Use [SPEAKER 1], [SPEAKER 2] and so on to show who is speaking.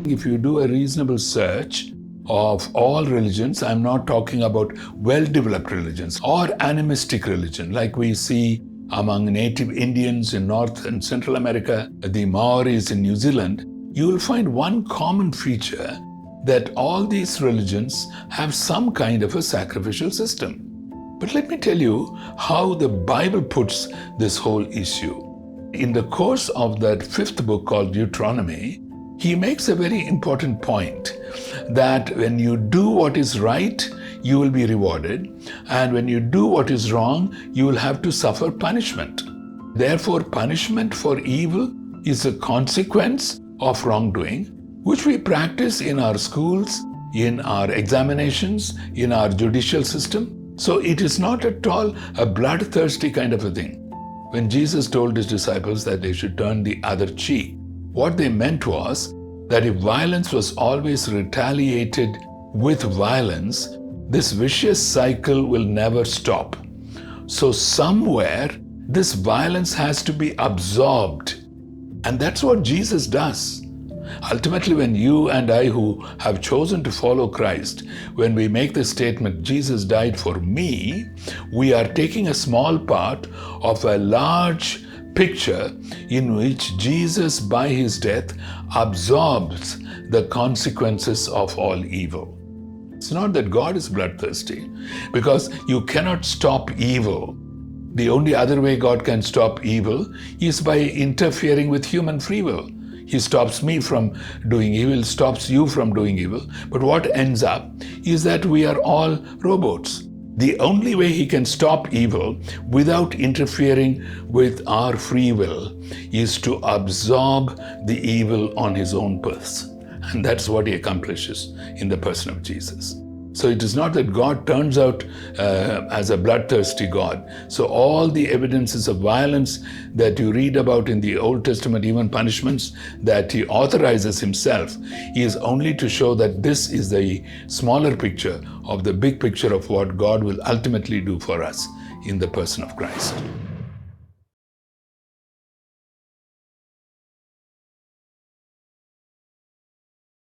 [SPEAKER 1] If you do a reasonable search of all religions, I'm not talking about well-developed religions or animistic religion like we see among native Indians in North and Central America, the Maoris in New Zealand, you will find one common feature that all these religions have some kind of a sacrificial system. But let me tell you how the Bible puts this whole issue. In the course of that 5th book called Deuteronomy, he makes a very important point that when you do what is right, you will be rewarded, and when you do what is wrong, you will have to suffer punishment. Therefore, punishment for evil is a consequence of wrongdoing, which we practice in our schools, in our examinations, in our judicial system. So it is not at all a bloodthirsty kind of a thing. When Jesus told his disciples that they should turn the other cheek, what they meant was that if violence was always retaliated with violence, this vicious cycle will never stop. So somewhere, this violence has to be absorbed. And that's what Jesus does. Ultimately, when you and I who have chosen to follow Christ, when we make the statement, Jesus died for me, we are taking a small part of a large picture in which Jesus, by his death, absorbs the consequences of all evil. It's not that God is bloodthirsty, because you cannot stop evil. The only other way God can stop evil is by interfering with human free will. He stops me from doing evil, stops you from doing evil. But what ends up is that we are all robots. The only way he can stop evil without interfering with our free will is to absorb the evil on his own person. And that's what he accomplishes in the person of Jesus. So it is not that God turns out as a bloodthirsty God. So all the evidences of violence that you read about in the Old Testament, even punishments that he authorizes himself, is only to show that this is the smaller picture of the big picture of what God will ultimately do for us in the person of Christ.